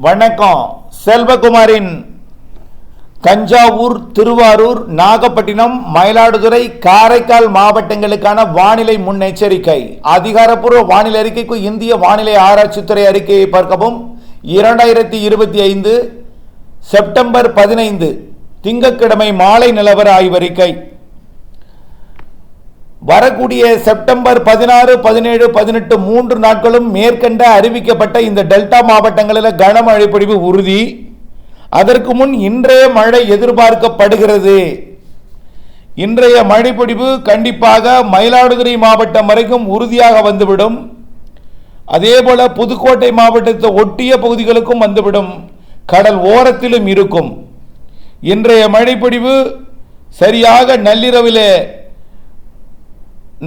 வணக்கம். செல்வகுமாரின் தஞ்சாவூர், திருவாரூர், நாகப்பட்டினம், மயிலாடுதுறை, காரைக்கால் மாவட்டங்களுக்கான வானிலை முன்னெச்சரிக்கை. அதிகாரப்பூர்வ வானிலை அறிக்கைக்கு இந்திய வானிலை ஆராய்ச்சித்துறை அறிக்கையை பார்க்கவும். 2025 செப்டம்பர் 15 திங்கட்கிழமை மாலை நிலவர ஆய்வறிக்கை. வரக்கூடிய செப்டம்பர் 16, 17, 18 3 நாட்களும் மேற்கண்ட அறிவிக்கப்பட்ட இந்த டெல்டா மாவட்டங்களில் கனமழை பொழிவு உறுதி. அதற்கு முன் இன்றைய மழை எதிர்பார்க்கப்படுகிறது. இன்றைய மழை பொழிவு கண்டிப்பாக மயிலாடுதுறை மாவட்டம் வரைக்கும் உறுதியாக வந்துவிடும். அதேபோல புதுக்கோட்டை மாவட்டத்தை ஒட்டிய பகுதிகளுக்கும் வந்துவிடும். கடல் ஓரத்திலும் இருக்கும். இன்றைய மழை பொழிவு சரியாக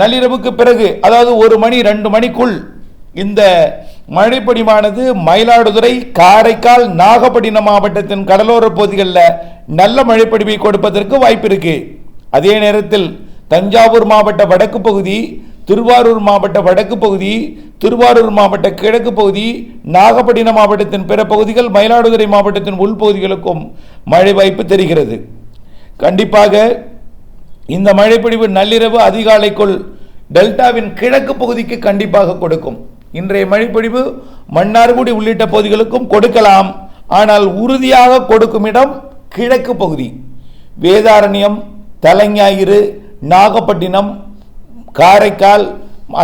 நள்ளிரவுக்கு பிறகு, அதாவது 1 மணி 2 மணிக்குள் இந்த மழைப்பொழிவானது மயிலாடுதுறை, காரைக்கால், நாகப்பட்டினம் மாவட்டத்தின் கடலோர பகுதிகளில் நல்ல மழைப்பொழிவை கொடுப்பதற்கு வாய்ப்பு இருக்கு. அதே நேரத்தில் தஞ்சாவூர் மாவட்ட வடக்கு பகுதி, திருவாரூர் மாவட்ட வடக்கு பகுதி, திருவாரூர் மாவட்ட கிழக்கு பகுதி, நாகப்பட்டினம் மாவட்டத்தின் பிற பகுதிகள், மயிலாடுதுறை மாவட்டத்தின் உள்பகுதிகளுக்கும் மழை வாய்ப்பு தெரிகிறது. கண்டிப்பாக இந்த மழைப்பொழிவு நள்ளிரவு அதிகாலைக்குள் டெல்டாவின் கிழக்கு பகுதிக்கு கண்டிப்பாக கொடுக்கும். இன்றைய மழைப்பொழிவு மன்னார்குடி உள்ளிட்ட பகுதிகளுக்கும் கொடுக்கலாம். ஆனால் உறுதியாக கொடுக்கும் இடம் கிழக்கு பகுதி. வேதாரண்யம், தலைஞாயிறு, நாகப்பட்டினம், காரைக்கால்,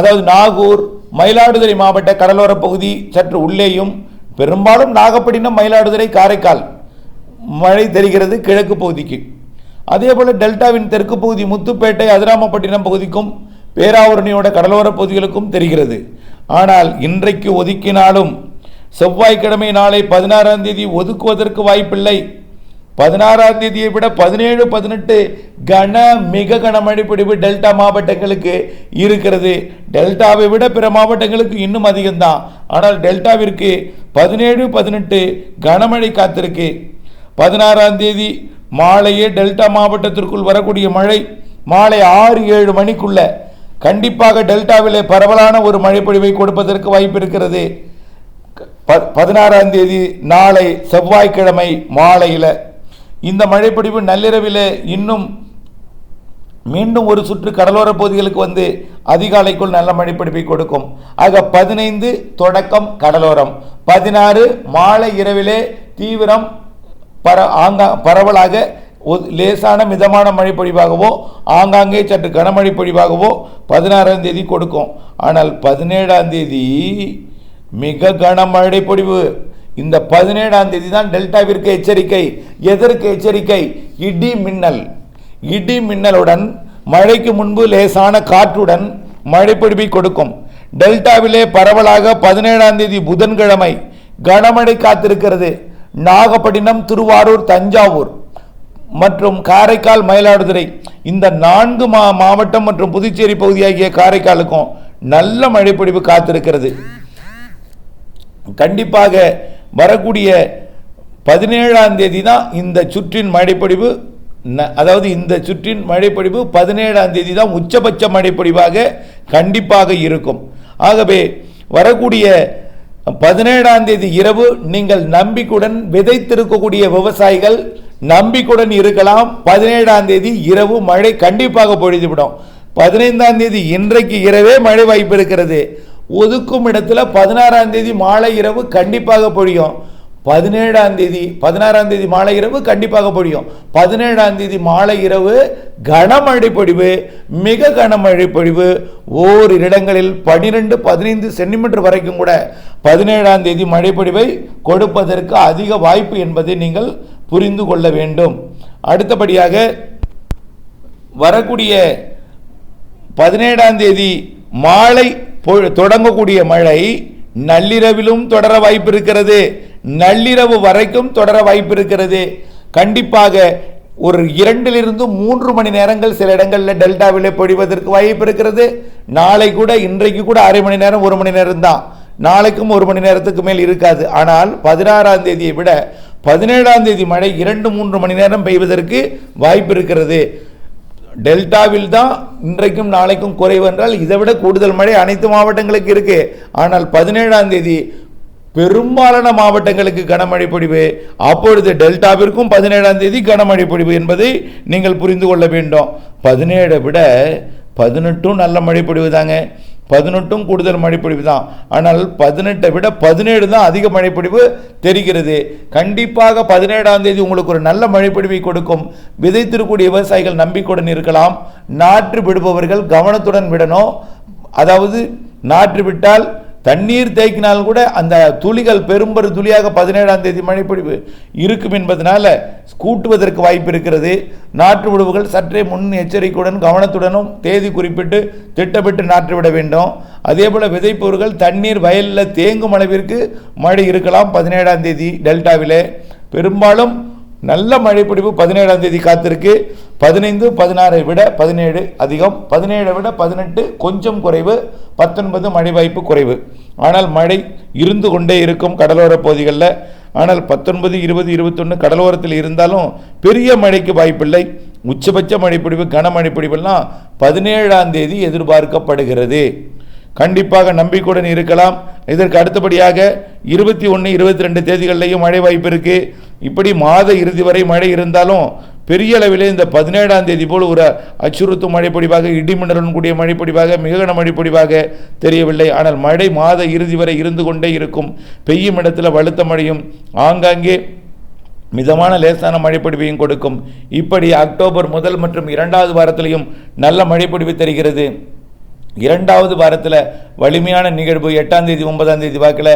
அதாவது நாகூர், மயிலாடுதுறை மாவட்ட கடலோர பகுதி சற்று உள்ளேயும், பெரும்பாலும் நாகப்பட்டினம், மயிலாடுதுறை, காரைக்கால் மழை தெரிகிறது கிழக்கு பகுதிக்கு. அதேபோல டெல்டாவின் தெற்கு பகுதி முத்துப்பேட்டை, அதிராமப்பட்டினம் பகுதிக்கும் பேராவூரணியோட கடலோர பகுதிகளுக்கும் தெரிகிறது. ஆனால் இன்றைக்கு ஒதுக்கினாலும் செவ்வாய்க்கிழமை நாளை 16ஆம் தேதி ஒதுக்குவதற்கு வாய்ப்பில்லை. 16ஆம் தேதியை விட 17, 18 மிக கனமழை பொழிவு டெல்டா மாவட்டங்களுக்கு இருக்கிறது. டெல்டாவை விட பிற மாவட்டங்களுக்கு இன்னும் அதிகம்தான். ஆனால் டெல்டாவிற்கு 17, 18 கனமழை காத்திருக்கு. 16ஆம் தேதி மாலையே டெல்டா மாவட்டத்திற்குள் வரக்கூடிய மழை மாலை 6, 7 மணிக்குள்ள கண்டிப்பாக டெல்டாவிலே பரவலான ஒரு மழை பொழிவை கொடுப்பதற்கு வாய்ப்பு இருக்கிறது. 16ஆம் தேதி நாளை செவ்வாய்க்கிழமை மாலையில் இந்த மழைப்பொழிவு நள்ளிரவில் இன்னும் மீண்டும் ஒரு சுற்று கடலோர பகுதிகளுக்கு வந்து அதிகாலைக்குள் நல்ல மழைப்பொழிவை கொடுக்கும். ஆக 15 தொடக்கம் கடலோரம், 16 மாலை இரவிலே தீவிரம் பரவலாக லேசான மிதமான மழை பொழிவாகவோ ஆங்காங்கே சற்று கனமழை பொழிவாகவோ 16ஆம் தேதி கொடுக்கும். ஆனால் 17ஆம் தேதி மிக கனமழை பொழிவு. இந்த 17ஆம் தேதி தான் டெல்டாவிற்கு எச்சரிக்கை. எதற்கு எச்சரிக்கை? இடி மின்னல். இடி மின்னலுடன் மழைக்கு முன்பு லேசான காற்றுடன் மழை பொழிவை கொடுக்கும். டெல்டாவிலே பரவலாக 17ஆம் தேதி புதன்கிழமை கனமழை காத்திருக்கிறது. நாகப்பட்டினம், திருவாரூர், தஞ்சாவூர் மற்றும் காரைக்கால், மயிலாடுதுறை இந்த 4 மாவட்டம் மற்றும் புதுச்சேரி பகுதியாகிய காரைக்காலுக்கும் நல்ல மழைப்பொழிவு காத்திருக்கிறது. கண்டிப்பாக வரக்கூடிய 17ஆம் தேதி தான் இந்த சுற்றின் மழைப்பொழிவு. அதாவது இந்த சுற்றின் மழைப்பொழிவு 17ஆம் தேதி தான் உச்சபட்ச மழைப்பொழிவாக கண்டிப்பாக இருக்கும். ஆகவே வரக்கூடிய 17ஆம் தேதி இரவு நீங்கள் நம்பிக்கையுடன் விதைத்திருக்கக்கூடிய விவசாயிகள் நம்பிக்கையுடன் இருக்கலாம். 17ஆம் தேதி இரவு மழை கண்டிப்பாக பொழிந்துவிடும். 15ஆம் தேதி இன்றைக்கு இரவே மழை வாய்ப்பு இருக்கிறது. ஒதுக்கும் இடத்துல 16ஆம் தேதி மாலை இரவு கண்டிப்பாக பொழியும். 16ஆம் தேதி மாலை இரவு கண்டிப்பாக பொழியும். 17ஆம் தேதி மாலை இரவு கனமழை பொழிவு, மிக கனமழை பொழிவு, ஓரிரு இடங்களில் 12, 15 சென்டிமீட்டர் வரைக்கும் கூட 17ஆம் தேதி மழை பொழிவை கொடுப்பதற்கு அதிக வாய்ப்பு என்பதை நீங்கள் புரிந்து கொள்ள வேண்டும். அடுத்தபடியாக வரக்கூடிய 17ஆம் தேதி மாலை தொடங்கக்கூடிய மழை நள்ளிரவிலும் தொடர வாய்ப்பு இருக்கிறது. நள்ளிரவு வரைக்கும் தொடர வாய்ப்பு இருக்கிறது. கண்டிப்பாக ஒரு 2 to 3 மணி நேரங்கள் சில இடங்களில் டெல்டாவில் பொழிவதற்கு வாய்ப்பு இருக்கிறது. நாளை கூட, இன்றைக்கு கூட அரை மணி நேரம் 1 மணி நேரம் தான். நாளைக்கும் 1 மணி நேரத்துக்கு மேல் இருக்காது. ஆனால் 16ஆம் தேதியை விட 17ஆம் தேதி மழை 2-3 மணி நேரம் பெய்வதற்கு வாய்ப்பு இருக்கிறது. டெல்டாவில் தான் இன்றைக்கும் நாளைக்கும் குறைவு என்றால் இதை விட கூடுதல் மழை அனைத்து மாவட்டங்களுக்கு இருக்கு. ஆனால் 17ஆம் தேதி பெரும்பாலான மாவட்டங்களுக்கு கனமழை பொழிவு. அப்பொழுது டெல்டாவிற்கும் 17ஆம் தேதி கனமழை பொழிவு என்பதை நீங்கள் புரிந்து கொள்ள வேண்டும். 17 விட 18 நல்ல மழை பொழிவு தாங்க. 18 கூடுதல் மழைப்பொழிவு தான். ஆனால் 18 விட 17 தான் அதிக மழைப்பொழிவு தெரிகிறது. கண்டிப்பாக 17ஆம் தேதி உங்களுக்கு ஒரு நல்ல மழைப்பொழிவை கொடுக்கும். விதைத்திருக்கூடிய விவசாயிகள் நம்பிக்கையுடன் இருக்கலாம். நாற்று விடுபவர்கள் கவனத்துடன் விடணும். அதாவது நாற்று விட்டால் தண்ணீர் தேக்கினால் கூட அந்த துளிகள் பெரும்பெரு துளியாக 17ஆம் தேதி மழைப்பொழிவு இருக்கும் என்பதனால கூட்டுவதற்கு வாய்ப்பு இருக்கிறது. நாற்று விடுவுகள் சற்றே முன் எச்சரிக்கையுடன் கவனத்துடனும் தேதி குறிப்பிட்டு திட்டமிட்டு நாற்று விட வேண்டும். அதே போல விதைப்பவர்கள் தண்ணீர் வயலில் தேங்கும் அளவிற்கு மழை இருக்கலாம். 17ஆம் தேதி டெல்டாவிலே பெரும்பாலும் நல்ல மழைப்பொழிவு 17ஆம் தேதி காத்திருக்கு. 15, 16 விட 17 அதிகம், 17 விட 18 கொஞ்சம் குறைவு, 19 மழை வாய்ப்பு குறைவு. ஆனால் மழை இருந்து கொண்டே இருக்கும் கடலோர பகுதிகளில். ஆனால் 19, 20, 21 கடலோரத்தில் இருந்தாலும் பெரிய மழைக்கு வாய்ப்பில்லை. உச்சபட்ச மழைப்பொழிவு கனமழை பொழிவெல்லாம் 17ஆம் தேதி எதிர்பார்க்கப்படுகிறது. கண்டிப்பாக நம்பிக்கையுடன் இருக்கலாம். இதற்கு அடுத்தபடியாக 21, 22 தேதிகளிலேயும் மழை வாய்ப்பு இருக்கு. இப்படி மாத இறுதி வரை மழை இருந்தாலும் பெரிய அளவிலே இந்த 17ஆம் தேதி போல் ஒரு அச்சுறுத்தும் மழைப்பொழிவாக, இடிமின்னலுடன் கூடிய மழைப்பொழிவாக, மிக கன மழைப்பொழிவாக தெரியவில்லை. ஆனால் மழை மாத இறுதி வரை இருந்து கொண்டே இருக்கும். பெய்யும் இடத்துல வலுத்த மழையும் ஆங்காங்கே மிதமான லேசான மழைப்பொழிவையும் கொடுக்கும். இப்படி அக்டோபர் முதல் மற்றும் 2வது வாரத்திலையும் நல்ல மழைப்பொழிவு தெரிகிறது. 2வது வாரத்தில் வலிமையான நிகழ்வு 8ஆம் தேதி 9ஆம் தேதி வாக்கில்,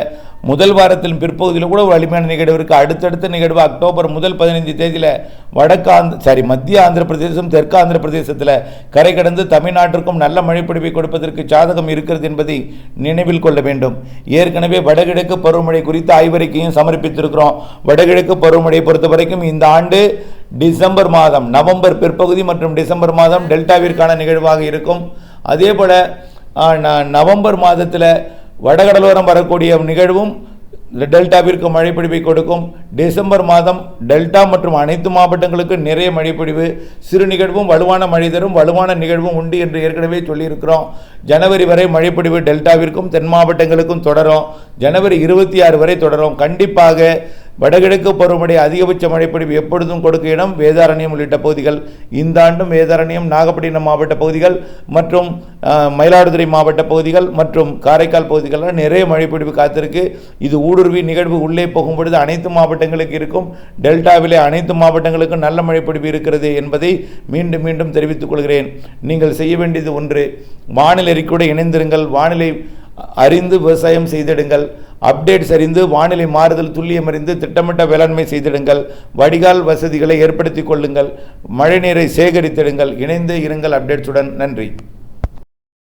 முதல் வாரத்தின் பிற்பகுதியில் கூட வலிமையான நிகழ்வு இருக்குது. அடுத்தடுத்த நிகழ்வு அக்டோபர் முதல் 15 தேதியில் மத்திய ஆந்திர பிரதேசம், தெற்கு ஆந்திர பிரதேசத்தில் கரை கடந்து தமிழ்நாட்டிற்கும் நல்ல மழைப்பொழிவை கொடுப்பதற்கு சாதகம் இருக்கிறது என்பதை நினைவில் கொள்ள வேண்டும். ஏற்கனவே வடகிழக்கு பருவமழை குறித்து ஆய்வறிக்கையும் சமர்ப்பித்திருக்கிறோம். வடகிழக்கு பருவமழையை பொறுத்த வரைக்கும் இந்த ஆண்டு டிசம்பர் மாதம், நவம்பர் பிற்பகுதி மற்றும் டிசம்பர் மாதம் டெல்டாவிற்கான நிகழ்வாக இருக்கும். அதே போல் நவம்பர் மாதத்தில் வடகடலோரம் வரக்கூடிய நிகழ்வும் டெல்டாவிற்கு மழைப்பொழிவை கொடுக்கும். டிசம்பர் மாதம் டெல்டா மற்றும் அனைத்து மாவட்டங்களுக்கும் நிறைய மழைப்பொழிவு, சிறு நிகழ்வும் வலுவான மழை தரும் வலுவான நிகழ்வும் உண்டு என்று ஏற்கனவே சொல்லியிருக்கிறோம். ஜனவரி வரை மழைப்பொழிவு டெல்டாவிற்கும் தென் மாவட்டங்களுக்கும் தொடரும். ஜனவரி 26 வரை தொடரும். கண்டிப்பாக வடகிழக்கு பருவமழை அதிகபட்ச மழைப்பொழிவு எப்பொழுதும் கொடுக்க இடம் வேதாரண்யம் உள்ளிட்ட பகுதிகள். இந்த ஆண்டும் வேதாரண்யம், நாகப்பட்டினம் மாவட்ட பகுதிகள் மற்றும் மயிலாடுதுறை மாவட்ட பகுதிகள் மற்றும் காரைக்கால் பகுதிகளில் நிறைய மழைப்பொழிவு காத்திருக்கு. இது ஊடுருவி நிகழ்வு உள்ளே போகும் பொழுது அனைத்து மாவட்டங்களுக்கு இருக்கும். டெல்டாவிலே அனைத்து மாவட்டங்களுக்கும் நல்ல மழைப்பொழிவு இருக்கிறது என்பதை மீண்டும் மீண்டும் தெரிவித்துக் கொள்கிறேன். நீங்கள் செய்ய வேண்டியது ஒன்று, வானிலை அறிக்கையோடு இணைந்திருங்கள். வானிலை அறிந்து விவசாயம் செய்திடுங்கள். அப்டேட்ஸ் அறிந்து வானிலை மாறுதல் துல்லியம் அறிந்து திட்டமிட்ட வேளாண்மை செய்திடுங்கள். வடிகால் வசதிகளை ஏற்படுத்திக் கொள்ளுங்கள். மழை நீரை சேகரித்திடுங்கள். இணைந்து இருங்கள் அப்டேட்ஸுடன். நன்றி.